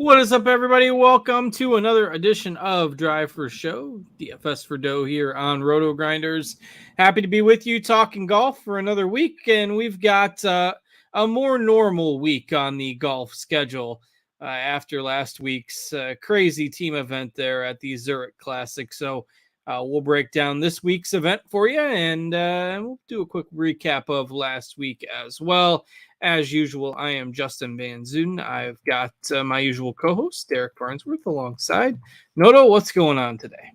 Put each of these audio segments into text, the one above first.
What is up, everybody? Welcome to another edition of Drive for Show, DFS for Dough here on RotoGrinders. Happy to be with you talking golf for another week, and we've got a more normal week on the golf schedule after last week's crazy team event there at the Zurich Classic. So we'll break down this week's event for you, and we'll do a quick recap of last week as well. As usual, I am Justin Van Zuiden. I've got my usual co-host, Derek Farnsworth, alongside. Noto, what's going on today?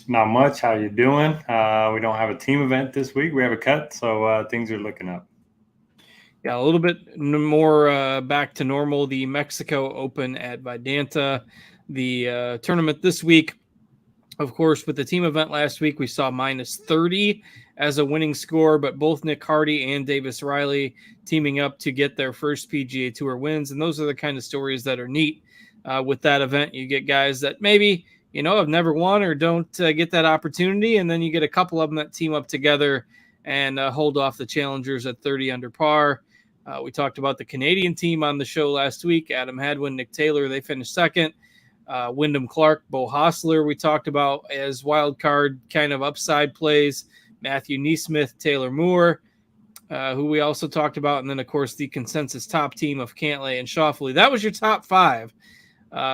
Not much. How you doing? We don't have a team event this week. We have a cut, so things are looking up. Yeah, a little bit more back to normal. The Mexico Open at Vidanta. The tournament this week, of course, with the team event last week, we saw minus 30 as a winning score, but both Nick Hardy and Davis Riley teaming up to get their first PGA Tour wins. And those are the kind of stories that are neat with that event. You get guys that maybe, have never won or don't get that opportunity. And then you get a couple of them that team up together and hold off the challengers at 30 under par. We talked about the Canadian team on the show last week. Adam Hadwin, Nick Taylor, they finished second. Wyndham Clark, Bo Hostler, we talked about as wild card kind of upside plays. Matthew Neesmith, Taylor Moore, who we also talked about. And then, of course, the consensus top team of Cantlay and Schauffele. That was your top five.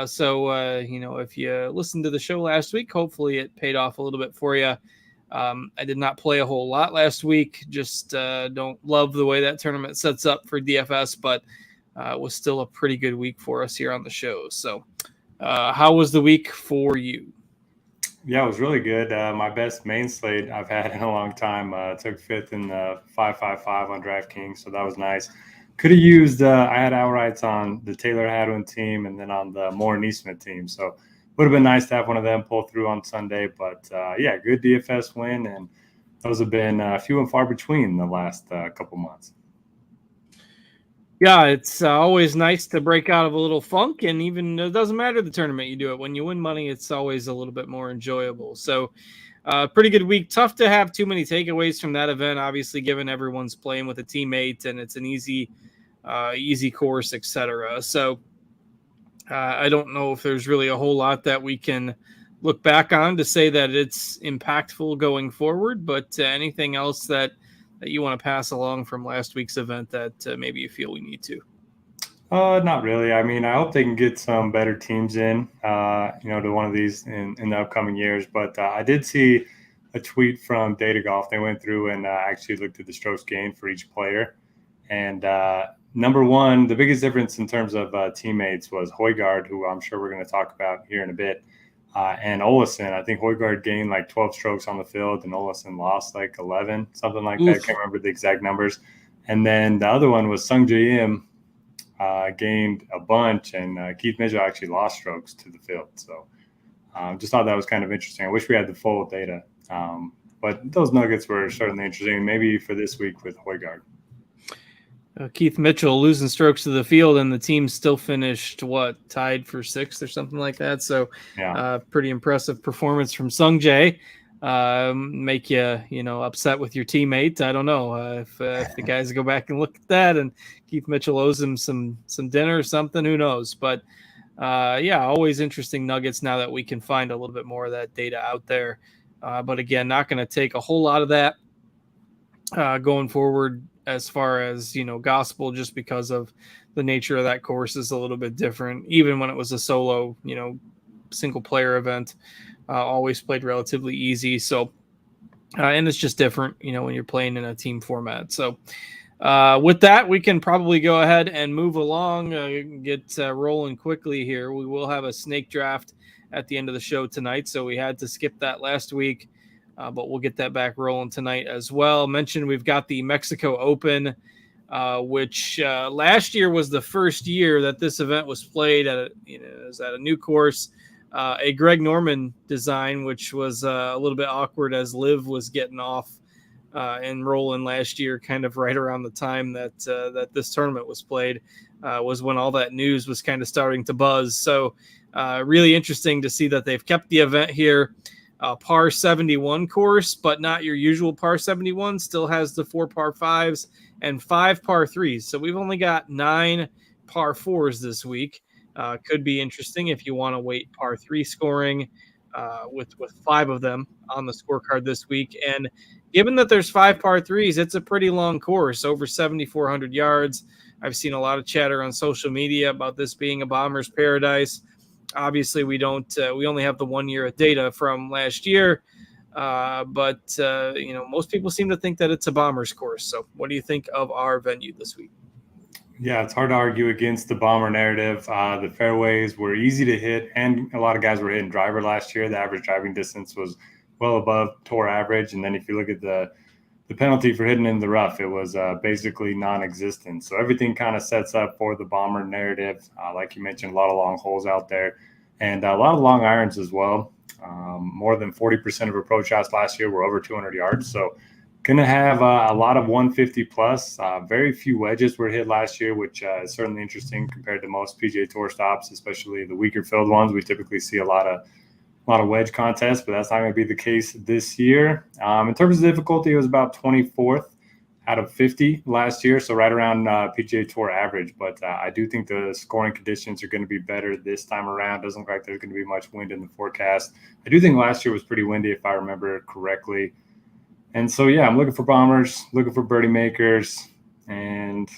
So, if you listened to the show last week, hopefully it paid off a little bit for you. I did not play a whole lot last week. Just don't love the way that tournament sets up for DFS, but it was still a pretty good week for us here on the show. So how was the week for you? Yeah, it was really good. My best main slate I've had in a long time. Took fifth in the 555 on DraftKings, so that was nice. Could have used I had outrights on the Taylor Hadwin team and then on the Moore Neesmith team, so would have been nice to have one of them pull through on Sunday. But good DFS win, and those have been few and far between the last couple months. Yeah, it's always nice to break out of a little funk, and even it doesn't matter the tournament you do it. When you win money, it's always a little bit more enjoyable. So pretty good week. Tough to have too many takeaways from that event, obviously, given everyone's playing with a teammate and it's an easy course, etc. So I don't know if there's really a whole lot that we can look back on to say that it's impactful going forward, but anything else that you want to pass along from last week's event that maybe you feel we need to? Not really. I mean, I hope they can get some better teams in, to one of these in the upcoming years. But I did see a tweet from Data Golf. They went through and actually looked at the strokes gained for each player. And number one, the biggest difference in terms of teammates was Højgaard, who I'm sure we're going to talk about here in a bit. And Olesen, I think Højgaard gained like 12 strokes on the field and Olesen lost like 11, something like that. I can't remember the exact numbers. And then the other one was Sung Jae Im gained a bunch, and Keith Mitchell actually lost strokes to the field. So just thought that was kind of interesting. I wish we had the full data. But those nuggets were certainly interesting, maybe for this week with Højgaard. Keith Mitchell losing strokes to the field, and the team still finished tied for sixth or something like that. So, pretty impressive performance from Sung Jae. Make you upset with your teammate. I don't know if the guys go back and look at that, and Keith Mitchell owes him some dinner or something. Who knows? But always interesting nuggets now that we can find a little bit more of that data out there. But again, not going to take a whole lot of that going forward. As far as, gospel, just because of the nature of that course is a little bit different. Even when it was a solo, single player event, always played relatively easy. So, and it's just different, when you're playing in a team format. So with that, we can probably go ahead and move along, get rolling quickly here. We will have a snake draft at the end of the show tonight. So we had to skip that last week. But we'll get that back rolling tonight as well. Mentioned we've got the Mexico Open, which last year was the first year that this event was played at a new course, a Greg Norman design, which was a little bit awkward as Liv was getting off and rolling last year, kind of right around the time that this tournament was played, was when all that news was kind of starting to buzz. So really interesting to see that they've kept the event here. Par 71 course, but not your usual par 71. Still has the 4 par 5s and 5 par 3s. So we've only got 9 par 4s this week. could be interesting if you want to weight par 3 scoring with 5 of them on the scorecard this week. And given that there's 5 par 3s, it's a pretty long course, over 7,400 yards. I've seen a lot of chatter on social media about this being a bomber's paradise. Obviously, we only have the 1 year of data from last year, but most people seem to think that it's a bomber's course. So what do you think of our venue this week? Yeah, it's hard to argue against the bomber narrative. The fairways were easy to hit, and a lot of guys were hitting driver last year. The average driving distance was well above tour average. And then if you look at the penalty for hitting in the rough, it was basically non-existent. So everything kind of sets up for the bomber narrative. Like you mentioned, a lot of long holes out there and a lot of long irons as well. More than 40% of approach shots last year were over 200 yards. So going to have a lot of 150 plus. Very few wedges were hit last year, which is certainly interesting compared to most PGA Tour stops, especially the weaker field ones. We typically see a lot of wedge contests, but that's not going to be the case this year. In terms of difficulty, it was about 24th out of 50 last year, so right around PGA Tour average. But I do think the scoring conditions are going to be better this time around. Doesn't look like there's going to be much wind in the forecast. I do think last year was pretty windy, if I remember correctly. And so, yeah, I'm looking for bombers, looking for birdie makers, and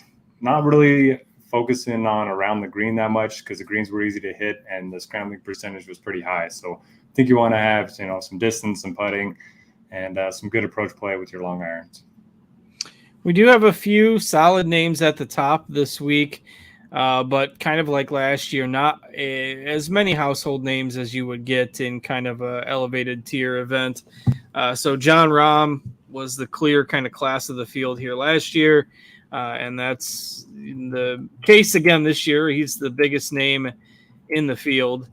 not really focusing on around the green that much because the greens were easy to hit and the scrambling percentage was pretty high. So I think you want to have, some distance and putting and some good approach play with your long irons. We do have a few solid names at the top this week, but kind of like last year, not as many household names as you would get in kind of a elevated tier event. So Jon Rahm was the clear kind of class of the field here last year. And that's the case again this year. He's the biggest name in the field.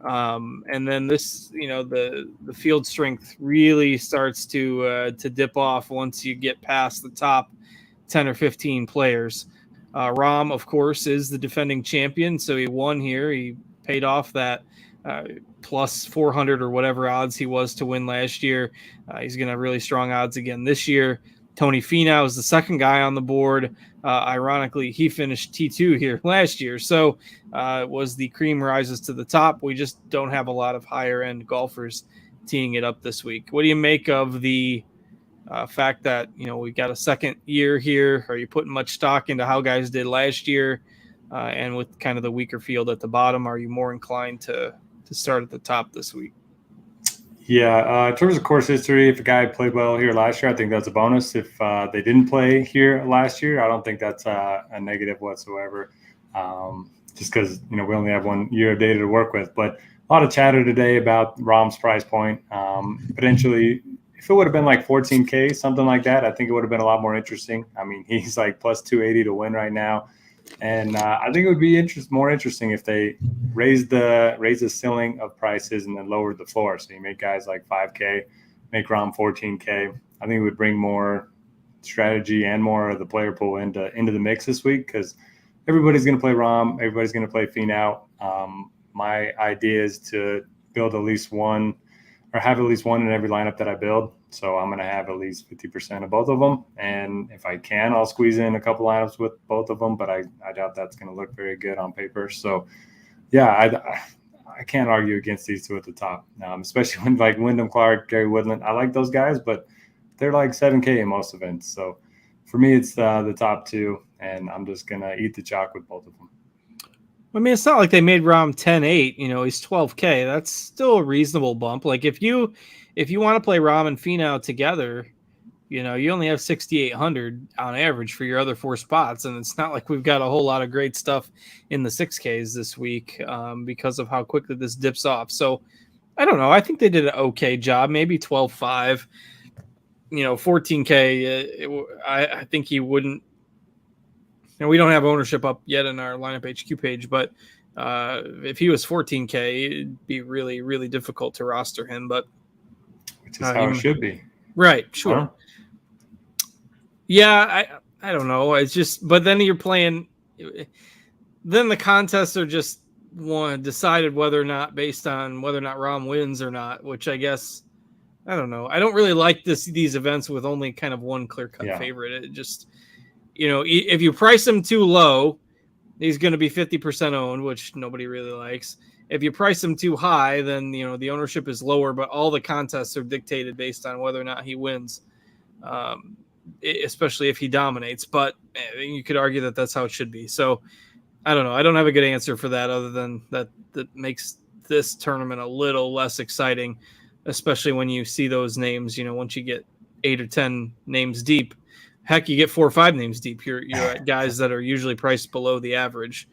And then this, the field strength really starts to dip off once you get past the top 10 or 15 players. Rahm, of course, is the defending champion. So he won here. He paid off that plus 400 or whatever odds he was to win last year. He's going to have really strong odds again this year. Tony Finau is the second guy on the board. Ironically, he finished T2 here last year. So it was the cream rises to the top. We just don't have a lot of higher end golfers teeing it up this week. What do you make of the fact that, we've got a second year here? Are you putting much stock into how guys did last year? And with kind of the weaker field at the bottom, are you more inclined to start at the top this week? Yeah, in terms of course history, if a guy played well here last year, I think that's a bonus. If they didn't play here last year, I don't think that's a negative whatsoever, just because, we only have 1 year of data to work with. But a lot of chatter today about Rahm's price point. Potentially, if it would have been like 14K, something like that, I think it would have been a lot more interesting. I mean, he's like plus 280 to win right now. And I think it would be more interesting if they raise the ceiling of prices and then lowered the floor. So you make guys like 5K, make Rahm 14K. I think it would bring more strategy and more of the player pool into the mix this week because everybody's going to play Rahm. Everybody's going to play Finau. My idea is to build at least one or have at least one in every lineup that I build. So I'm going to have at least 50% of both of them. And if I can, I'll squeeze in a couple lineups with both of them, but I doubt that's going to look very good on paper. So, yeah, I can't argue against these two at the top, especially when like Wyndham Clark, Gary Woodland. I like those guys, but they're like 7K in most events. So for me, it's the top two, and I'm just going to eat the chalk with both of them. I mean, it's not like they made Rahm 10-8. He's 12K. That's still a reasonable bump. Like if you want to play Rahm and Finau together, you only have 6,800 on average for your other 4 spots, and it's not like we've got a whole lot of great stuff in the 6Ks this week because of how quickly this dips off. So I don't know. I think they did an okay job. Maybe 12.5. 14K. I think he wouldn't. And we don't have ownership up yet in our lineup HQ page, but if he was 14K, it'd be really, really difficult to roster him. But which is how it should be, right? Sure. Huh? Yeah, I don't know. It's just, but then you're playing. Then the contests are just decided whether or not based on whether or not Rahm wins or not. Which I guess I don't know. I don't really like these events with only kind of one clear cut favorite. It just. If you price them too low, he's going to be 50% owned, which nobody really likes. If you price him too high, then the ownership is lower, but all the contests are dictated based on whether or not he wins, especially if he dominates. But you could argue that that's how it should be. So I don't know. I don't have a good answer for that other than that makes this tournament a little less exciting, especially when you see those names. Once you get 8 or 10 names deep, heck, you get 4 or 5 names deep. You're at guys that are usually priced below the average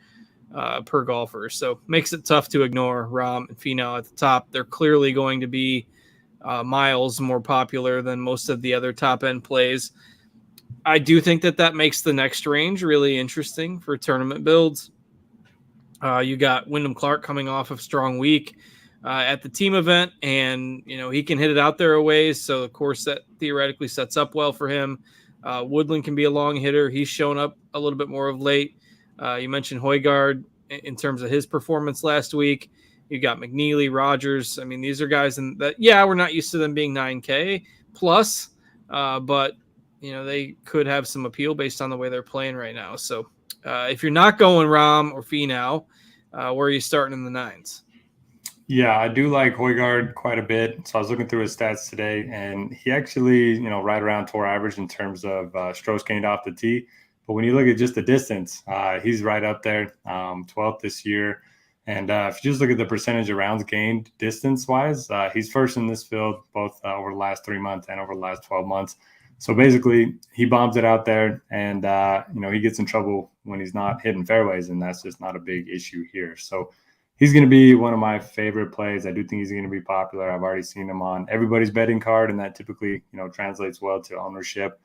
per golfer. So makes it tough to ignore Rahm and Finau at the top. They're clearly going to be miles more popular than most of the other top end plays. I do think that makes the next range really interesting for tournament builds. You got Wyndham Clark coming off of strong week at the team event, and he can hit it out there a ways. So of course that theoretically sets up well for him. Woodland can be a long hitter. He's shown up a little bit more of late. You mentioned Højgaard in terms of his performance last week. You got McNeely, Rogers. I mean, these are guys that we're not used to them being 9K plus, but they could have some appeal based on the way they're playing right now. So if you're not going Rahm or Finau, where are you starting in the 9s? Yeah, I do like Højgaard quite a bit. So I was looking through his stats today, and he actually, right around tour average in terms of strokes gained off the tee. But when you look at just the distance, he's right up there, 12th this year. And if you just look at the percentage of rounds gained distance-wise, he's first in this field both over the last 3 months and over the last 12 months. So basically, he bombs it out there, and he gets in trouble when he's not hitting fairways, and that's just not a big issue here. So he's going to be one of my favorite plays. I do think he's going to be popular. I've already seen him on everybody's betting card, and that typically translates well to ownership.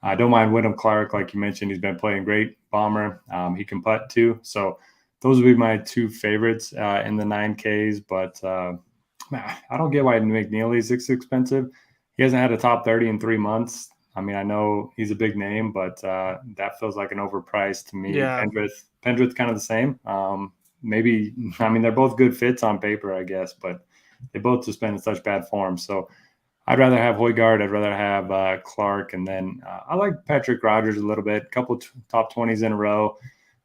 I don't mind Wyndham Clark, like you mentioned. He's been playing great bomber. He can putt too. So those would be my 2 favorites in the 9Ks. But I don't get why McNeely's expensive. He hasn't had a top 30 in 3 months. I mean, I know he's a big name, but that feels like an overpriced to me. Yeah. Pendrith kind of the same. Maybe, I mean, they're both good fits on paper, I guess, but they both just been in such bad form. So I'd rather have Højgaard. I'd rather have Clark. And then I like Patrick Rogers a little bit, a couple top 20s in a row,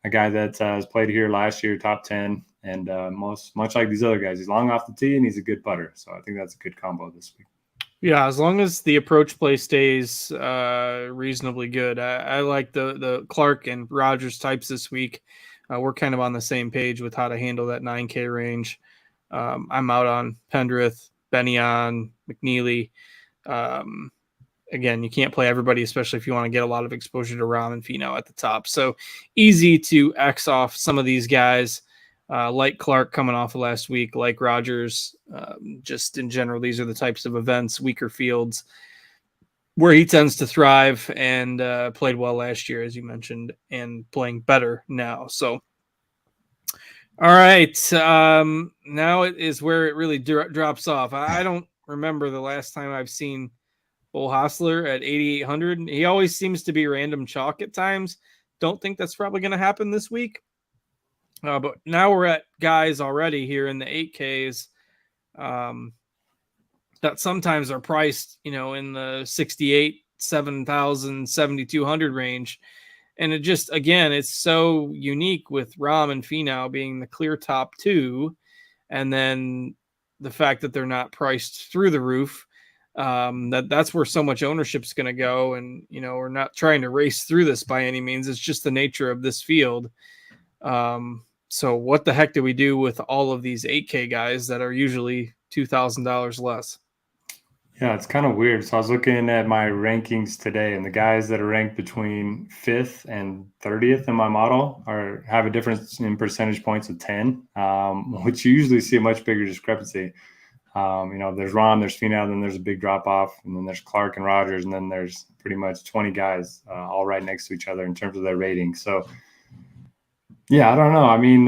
a guy that has played here last year, top 10. And much like these other guys, he's long off the tee and he's a good putter. So I think that's a good combo this week. Yeah, as long as the approach play stays reasonably good. I like the Clark and Rogers types this week. We're kind of on the same page with how to handle that 9K range. I'm out on Pendrith, Benyon, McNeely. Again, you can't play everybody, especially if you want to get a lot of exposure to Rahm and Finau at the top. So easy to X off some of these guys, like Clark coming off of last week, like Rogers. Just in general, these are the types of events, weaker fields, where he tends to thrive, and played well last year, as you mentioned, and playing better now. So, all right. Now it is where it really drops off. I don't remember the last time I've seen Bull Hostler at 8,800. He always seems to be random chalk at times. Don't think that's probably going to happen this week. But now we're at guys already here in the 8Ks that sometimes are priced, in the 68, 7,000, 7,200 range. And it just, again, it's so unique with Rahm and Finau being the clear top 2. And then the fact that they're not priced through the roof, that's where so much ownership is going to go. And, we're not trying to race through this by any means. It's just the nature of this field. So what the heck do we do with all of these 8K guys that are usually $2,000 less? Yeah, it's kind of weird. So I was looking at my rankings today, and the guys that are ranked between 5th and 30th in my model have a difference in percentage points of 10, which you usually see a much bigger discrepancy. There's Rahm, there's Finau, then there's a big drop off, and then there's Clark and Rogers, and then there's pretty much 20 guys all right next to each other in terms of their rating. So yeah, I don't know. I mean,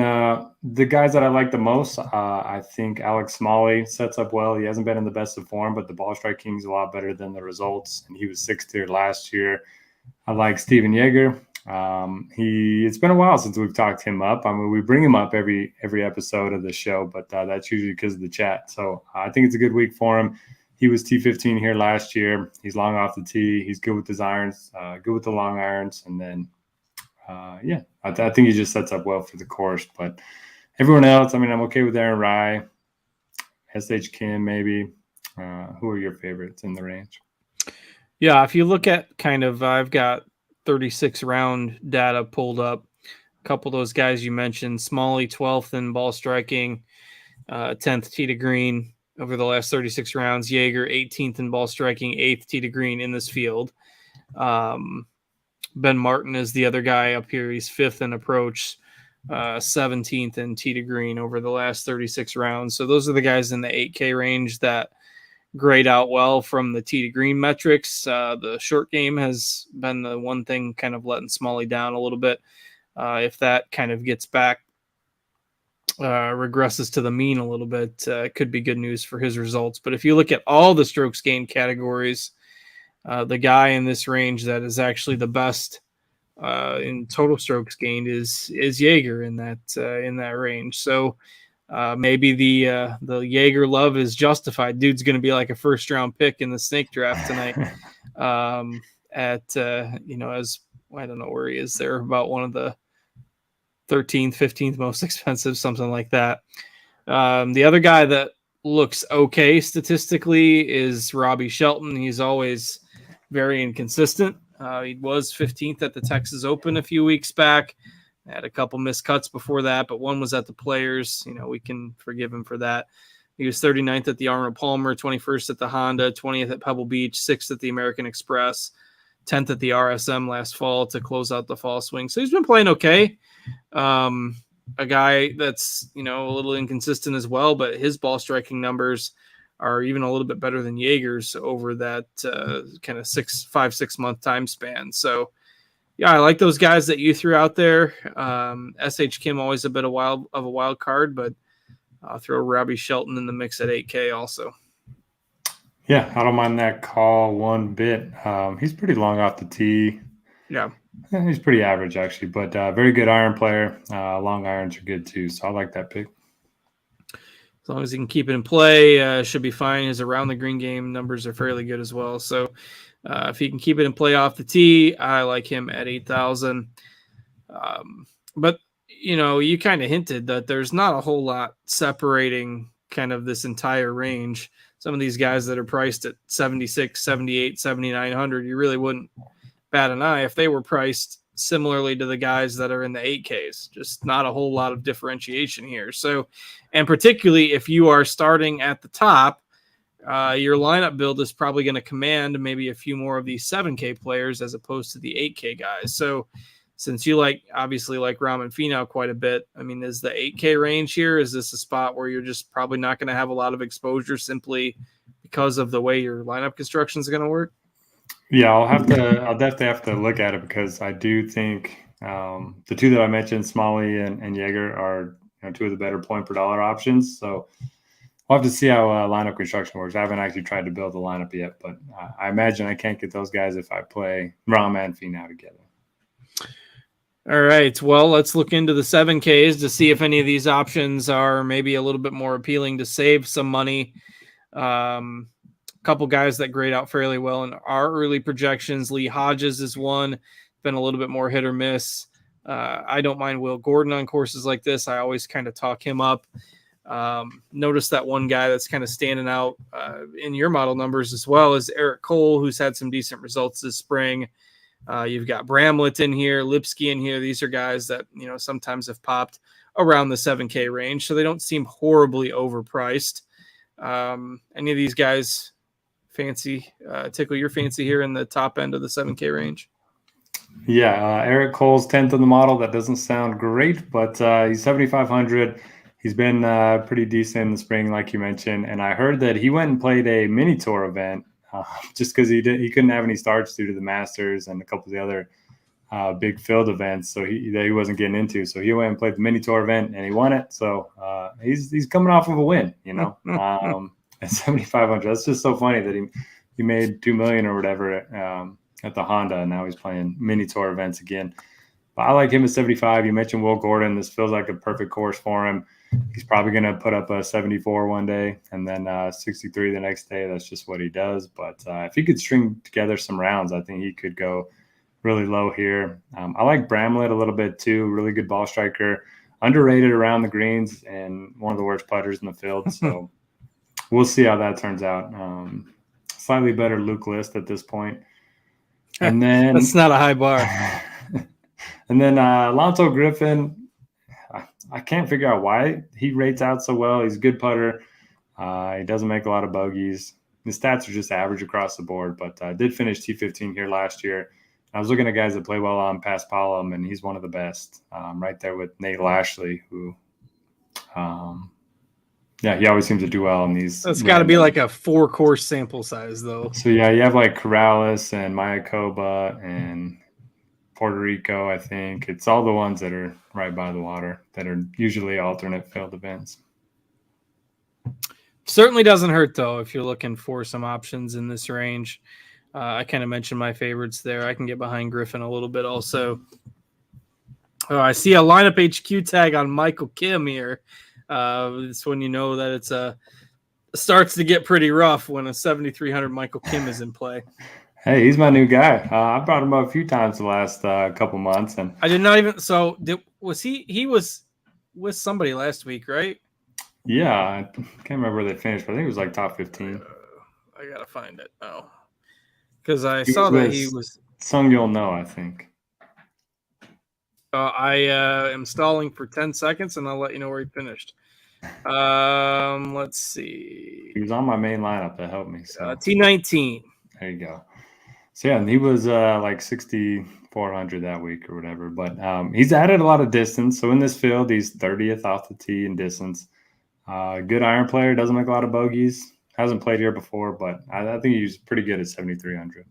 the guys that I like the most, I think Alex Smalley sets up well. He hasn't been in the best of form, but the ball striking is a lot better than the results, and he was 6th tier last year. I like Steven Yeager. It's been a while since we've talked him up. I mean, we bring him up every episode of the show, but that's usually because of the chat. So I think it's a good week for him. He was T15 here last year. He's long off the tee. He's good with his irons, good with the long irons, and then yeah, I think he just sets up well for the course. But everyone else, I mean, I'm okay with Aaron Rai, S.H. Kim, maybe. Who are your favorites in the range? Yeah, if you look at kind of, I've got 36 round data pulled up. A couple of those guys you mentioned, Smalley 12th in ball striking, 10th tee to green over the last 36 rounds. Jaeger 18th in ball striking, 8th tee to green in this field. Ben Martin is the other guy up here. He's 5th in approach, 17th in tee to green over the last 36 rounds. So those are the guys in the 8K range that grade out well from the tee to green metrics. The short game has been the one thing kind of letting Smalley down a little bit. If that kind of gets back, regresses to the mean a little bit, it could be good news for his results. But if you look at all the strokes gained categories, the guy in this range that is actually the best in total strokes gained is Jaeger in that range. So maybe the Jaeger love is justified. Dude's going to be like a first round pick in the snake draft tonight. As I don't know where he is there, about one of the 13th, 15th most expensive, something like that. The other guy that looks okay statistically is Robbie Shelton. He's always very inconsistent. He was 15th at the Texas Open a few weeks back. Had a couple missed cuts before that, but one was at the Players. We can forgive him for that. He was 39th at the Arnold Palmer, 21st at the Honda, 20th at Pebble Beach, 6th at the American Express, 10th at the RSM last fall to close out the fall swing. So he's been playing okay. A guy that's, a little inconsistent as well, but his ball striking numbers are even a little bit better than Jaeger's over that kind of 5-6 month time span. So yeah, I like those guys that you threw out there. S.H. Kim, always a bit of a wild card, but I'll throw Robbie Shelton in the mix at 8K also. Yeah, I don't mind that call one bit. He's pretty long off the tee. Yeah. He's pretty average, actually, but very good iron player. Long irons are good, too, so I like that pick. As long as he can keep it in play, should be fine. His around the green game numbers are fairly good as well. So if he can keep it in play off the tee, I like him at 8,000. But, you kind of hinted that there's not a whole lot separating kind of this entire range. Some of these guys that are priced at 76, 78, 7,900, you really wouldn't bat an eye if they were priced similarly to the guys that are in the 8Ks. Just not a whole lot of differentiation here. So, and particularly if you are starting at the top, your lineup build is probably going to command maybe a few more of these 7K players as opposed to the 8K guys. So since you obviously like Rahm Finau quite a bit, I mean, is the 8K range here, is this a spot where you're just probably not going to have a lot of exposure simply because of the way your lineup construction is going to work? Yeah, I'll definitely have to look at it because I do think the two that I mentioned, Smalley and Jaeger, are two of the better point per dollar options. So we'll have to see how lineup construction works. I haven't actually tried to build the lineup yet, but I imagine I can't get those guys if I play Rahm and Finau together. All right. Well, let's look into the 7Ks to see if any of these options are maybe a little bit more appealing to save some money. Couple guys that grade out fairly well in our early projections. Lee Hodges is one, been a little bit more hit or miss. I don't mind Will Gordon on courses like this. I always kind of talk him up. Notice that one guy that's kind of standing out in your model numbers as well is Eric Cole, who's had some decent results this spring. You've got Bramlett in here, Lipsky in here. These are guys that, sometimes have popped around the 7K range, so they don't seem horribly overpriced. Any of these guys tickle your fancy here in the top end of the 7K range? Yeah, Eric Cole's 10th in the model. That doesn't sound great, but he's 7,500. He's been pretty decent in the spring, like you mentioned. And I heard that he went and played a mini tour event just because he couldn't have any starts due to the Masters and a couple of the other big field events. So he wasn't getting into. So he went and played the mini tour event and he won it. So he's coming off of a win, at 7,500. That's just so funny that he made $2 million or whatever at the Honda, and now he's playing mini tour events again. But I like him at 75. You mentioned Will Gordon. This feels like a perfect course for him. He's probably going to put up a 74 one day and then 63 the next day. That's just what he does. But if he could string together some rounds, I think he could go really low here. I like Bramlett a little bit too. Really good ball striker, underrated around the greens, and one of the worst putters in the field. So we'll see how that turns out. Slightly better Luke List at this point. And then that's not a high bar. And then Alonso Griffin, I can't figure out why he rates out so well. He's a good putter. He doesn't make a lot of bogeys. His stats are just average across the board, but did finish T15 here last year. I was looking at guys that play well on past Palam, and he's one of the best, right there with Nate Lashley, who, he always seems to do well in these. That's got to be like a 4-course sample size, though. So, yeah, you have like Corrales and Mayakoba and Puerto Rico, I think. It's all the ones that are right by the water that are usually alternate field events. Certainly doesn't hurt, though, if you're looking for some options in this range. I kind of mentioned my favorites there. I can get behind Griffin a little bit also. I see a lineup HQ tag on Michael Kim here. It's when you know that it's starts to get pretty rough when a 7,300 Michael Kim is in play. Hey, he's my new guy. I brought him up a few times the last couple months, and I did not even. So was he? He was with somebody last week, right? Yeah, I can't remember where they finished, but I think it was like top 15. I gotta find it. Oh, because I saw that he was. Sung Yul No, I think. I am stalling for 10 seconds, and I'll let you know where he finished. Let's see. He was on my main lineup. That helped me. So. T19. There you go. So, yeah, and he was like 6,400 that week or whatever. But he's added a lot of distance. So, in this field, he's 30th off the tee in distance. Good iron player. Doesn't make a lot of bogeys. Hasn't played here before, but I think he's pretty good at 7,300.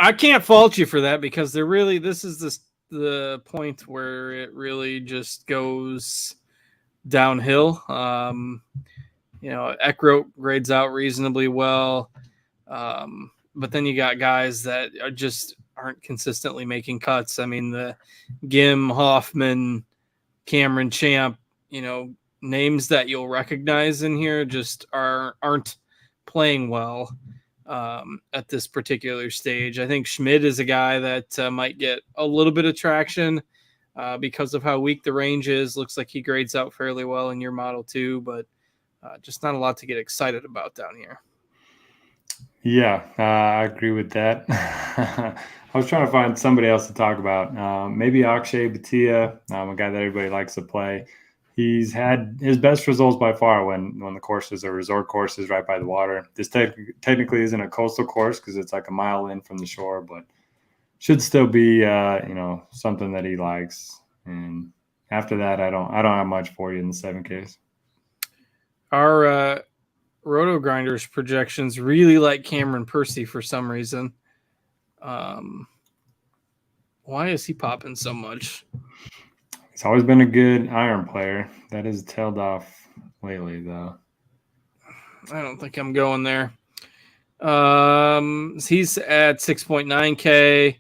I can't fault you for that because this is the point where it really just goes downhill. Eckroat grades out reasonably well. But then you got guys that aren't consistently making cuts. I mean, the Gim, Hoffman, Cameron Champ, names that you'll recognize in here just aren't playing well at this particular stage. I think Schmidt is a guy that might get a little bit of traction because of how weak the range is. Looks like he grades out fairly well in your model too, but just not a lot to get excited about down here. Yeah, I agree with that. I was trying to find somebody else to talk about. Maybe Akshay Bhatia, a guy that everybody likes to play. He's had his best results by far when the courses are resort courses right by the water. This technically isn't a coastal course because it's like a mile in from the shore, but should still be something that he likes. And after that, I don't have much for you in the 7Ks. Our RotoGrinders projections really like Cameron Percy for some reason. Why is he popping so much? He's always been a good iron player. That has tailed off lately, though. I don't think I'm going there. He's at 6.9K.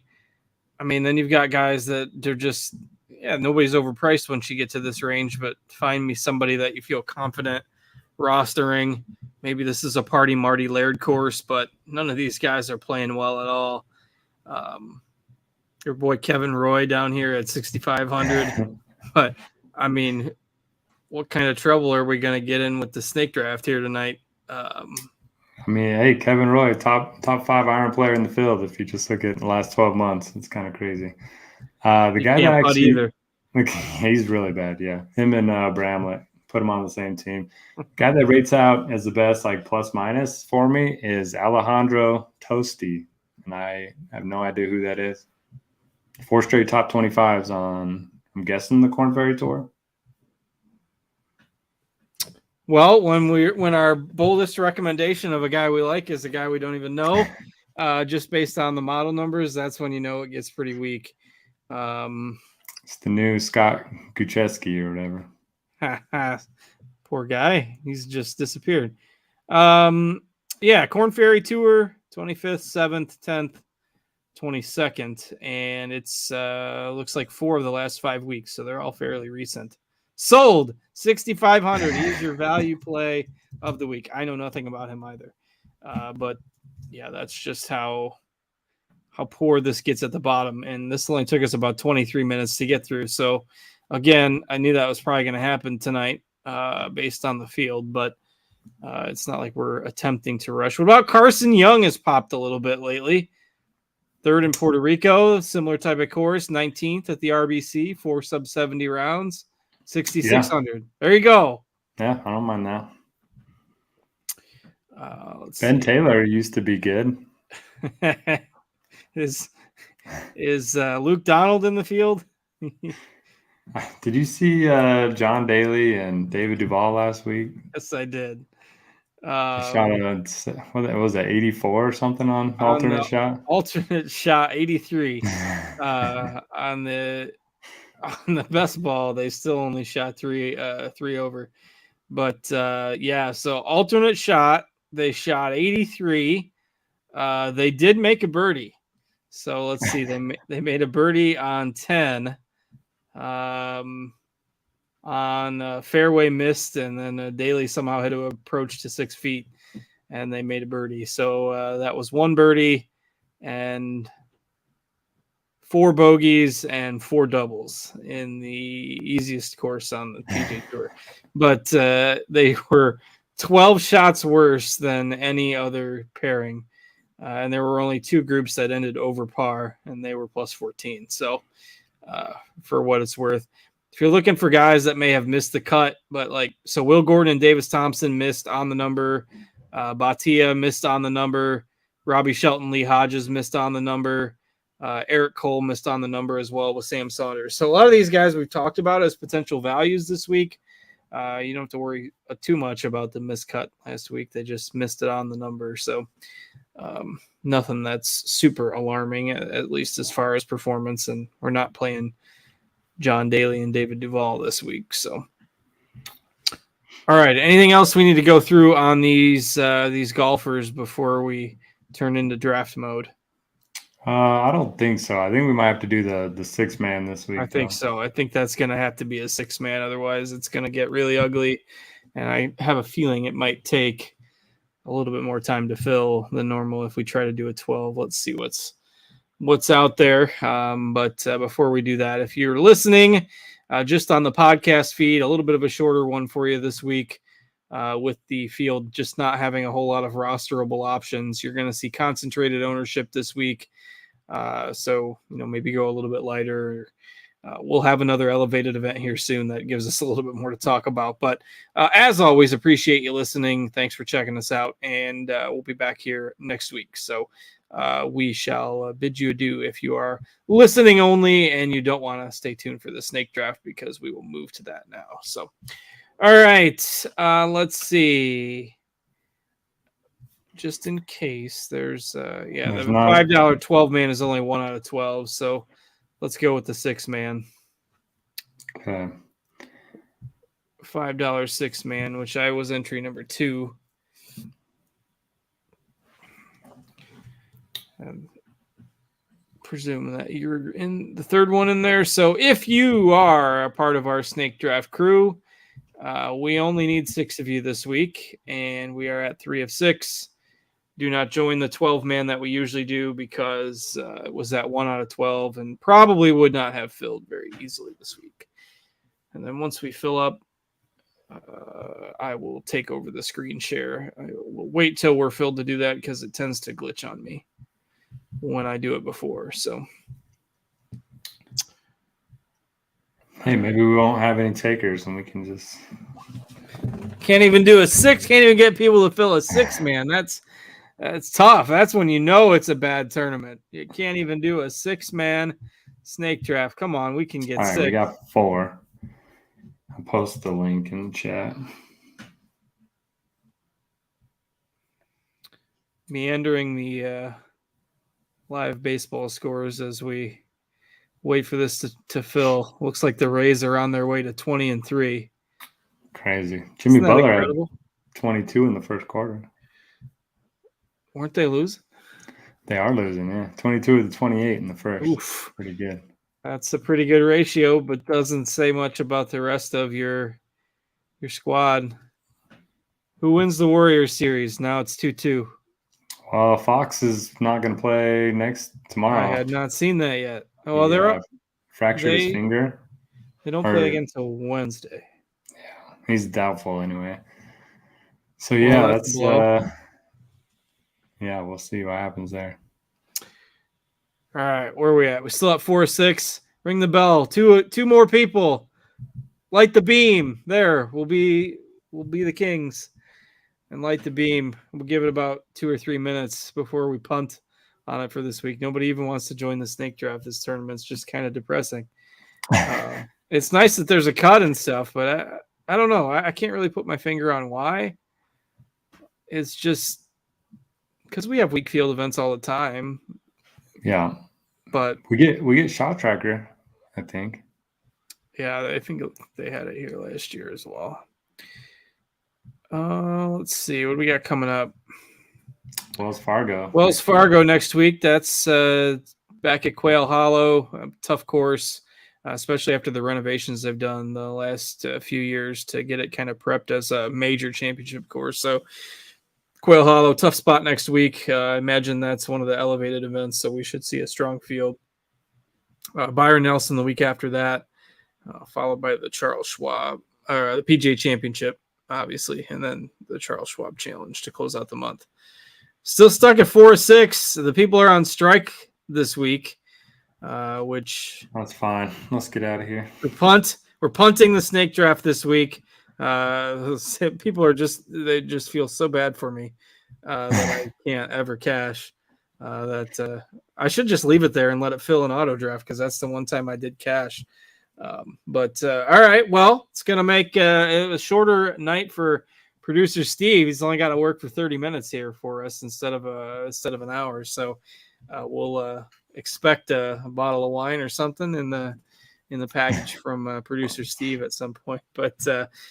I mean, then you've got guys that they're just, nobody's overpriced once you get to this range, but find me somebody that you feel confident rostering. Maybe this is a Party Marty Laird course, but none of these guys are playing well at all. Your boy Kevin Roy down here at 6,500. But, I mean, what kind of trouble are we going to get in with the snake draft here tonight? Hey, Kevin Roy, top 5 iron player in the field. If you just look at the last 12 months, it's kind of crazy. The guy that actually either. He's really bad. Yeah, him and Bramlett, put him on the same team. Guy that rates out as the best, like plus minus for me, is Alejandro Tosti, and I have no idea who that is. 4 straight top 25s on, I'm guessing, the Korn Ferry Tour. Well, when our boldest recommendation of a guy we like is a guy we don't even know, just based on the model numbers, that's when you know it gets pretty weak. It's the new Scott Gucheski or whatever. Poor guy. He's just disappeared. Korn Ferry Tour, 25th, 7th, 10th, 22nd. And it's looks like 4 of the last 5 weeks, so they're all fairly recent. Sold 6,500. He's your value play of the week. I know nothing about him either. But yeah, that's just how poor this gets at the bottom. And this only took us about 23 minutes to get through. So again, I knew that was probably going to happen tonight based on the field, but it's not like we're attempting to rush. What about Carson Young has popped a little bit lately? Third in Puerto Rico, similar type of course, 19th at the RBC, 4 sub-70 rounds, 6,600. There you go. Yeah, I don't mind that. Ben Taylor used to be good. Is Luke Donald in the field? Did you see John Daly and David Duval last week? Yes, I did. Shot what was it, 84 or something on alternate shot? Alternate shot 83. On the best ball, they still only shot three over. But so alternate shot, they shot 83. They did make a birdie. So let's see, they made a birdie on 10. On fairway missed, and then Daly somehow had to approach to 6 feet, and they made a birdie. So that was 1 birdie and 4 bogeys and 4 doubles in the easiest course on the PGA Tour. But they were 12 shots worse than any other pairing. And there were only 2 groups that ended over par, and they were plus 14. So for what it's worth, if you're looking for guys that may have missed the cut, but so Will Gordon and Davis Thompson missed on the number. Batia missed on the number. Robbie Shelton, Lee Hodges missed on the number. Eric Cole missed on the number as well with Sam Saunders. So a lot of these guys we've talked about as potential values this week. You don't have to worry too much about the miscut last week. They just missed it on the number. So nothing that's super alarming, at least as far as performance. And we're not playing John Daly and David Duval this week. So, all right. Anything else we need to go through on these golfers before we turn into draft mode? I don't think so. I think we might have to do the 6-man this week. I think so. I think that's going to have to be a 6-man. Otherwise, it's going to get really ugly. And I have a feeling it might take a little bit more time to fill than normal if we try to do a 12. Let's see what's out there. But before we do that, if you're listening just on the podcast feed, a little bit of a shorter one for you this week with the field just not having a whole lot of rosterable options. You're going to see concentrated ownership this week. So, maybe go a little bit lighter. We'll have another elevated event here soon that gives us a little bit more to talk about. But as always, appreciate you listening. Thanks for checking us out. And we'll be back here next week. So we shall bid you adieu if you are listening only and you don't want to stay tuned for the snake draft, because we will move to that now. So, all right, let's see. Just in case there's the $5 12-man is only 1 out of 12. So let's go with the 6-man. Okay. $5 6-man, which I was entry number 2. And presume that you're in the 3rd one in there. So if you are a part of our snake draft crew, we only need 6 of you this week, and we are at 3 of 6. Do not join the 12-man that we usually do, because it was at 1 out of 12 and probably would not have filled very easily this week. And then once we fill up, I will take over the screen share. I will wait till we're filled to do that, because it tends to glitch on me when I do it before. So, hey, maybe we won't have any takers and we can just can't even do a 6. Can't even get people to fill a 6-man. That's tough. That's when you know it's a bad tournament. You can't even do a 6-man snake draft. Come on, we can get 6. We got 4. I'll post the link in the chat. Meandering the live baseball scores as we wait for this to fill. Looks like the Rays are on their way to 20-3. Crazy. Jimmy Butler had 22 in the first quarter. Weren't they losing? They are losing, yeah. 22 to 28 in the first. Oof. Pretty good. That's a pretty good ratio, but doesn't say much about the rest of your squad. Who wins the Warriors series? Now it's 2-2. Fox is not going to play tomorrow. I had not seen that yet. Oh, well, they're fractured his finger. They don't play again until Wednesday. Yeah, he's doubtful anyway. So yeah, that's yeah, we'll see what happens there. All right, where are we at? We still at 4-6. Ring the bell. Two more people. Light the beam. There. We'll be the kings. And light the beam. We'll give it about 2 or 3 minutes before we punt on it for this week. Nobody even wants to join the snake draft. This tournament's just kind of depressing. It's nice that there's a cut and stuff, but I don't know. I can't really put my finger on why. It's just because we have weak field events all the time. Yeah, but we get Shot Tracker, I think. Yeah, I think they had it here last year as well. Let's see what we got coming up. Wells Fargo next week. That's back at Quail Hollow. Tough course, especially after the renovations they've done the last few years to get it kind of prepped as a major championship course. So Quail Hollow, tough spot next week. I imagine that's one of the elevated events, so we should see a strong field. Byron Nelson the week after that, followed by the Charles Schwab, the PGA Championship, obviously, and then the Charles Schwab Challenge to close out the month. Still stuck at 4-6. The people are on strike this week, which that's fine. Let's get out of here. We're punting the snake draft this week. People are they just feel so bad for me that I can't ever cash. That I should just leave it there and let it fill an auto draft because that's the one time I did cash. But all right, well, it's gonna make a shorter night for producer Steve. He's only got to work for 30 minutes here for us instead of an hour. So we'll expect a bottle of wine or something in the package from producer Steve at some point. But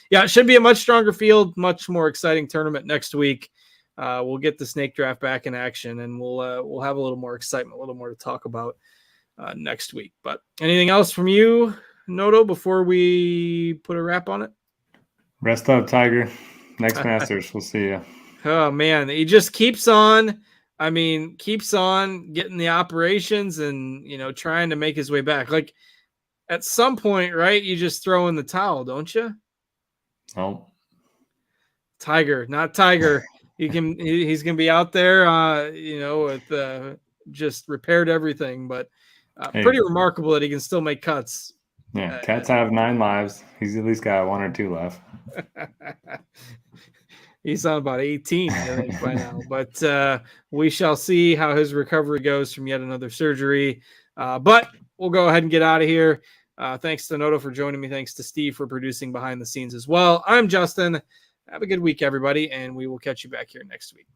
yeah, it should be a much stronger field, much more exciting tournament next week. We'll get the snake draft back in action, and we'll have a little more excitement, a little more to talk about next week. But anything else from you, Noto, before we put a wrap on it? Rest up, Tiger. Next Masters, we'll see you. Oh man, he just keeps on. I mean, keeps on getting the operations and trying to make his way back. Like at some point, right? You just throw in the towel, don't you? No. Tiger, not Tiger. He's gonna be out there, with just repaired everything, but pretty remarkable that he can still make cuts. Yeah, cats have 9 lives. He's at least got 1 or 2 left. He's on about 18, I think, by now. But we shall see how his recovery goes from yet another surgery. But we'll go ahead and get out of here. Thanks to Noto for joining me. Thanks to Steve for producing behind the scenes as well. I'm Justin. Have a good week, everybody, and we will catch you back here next week.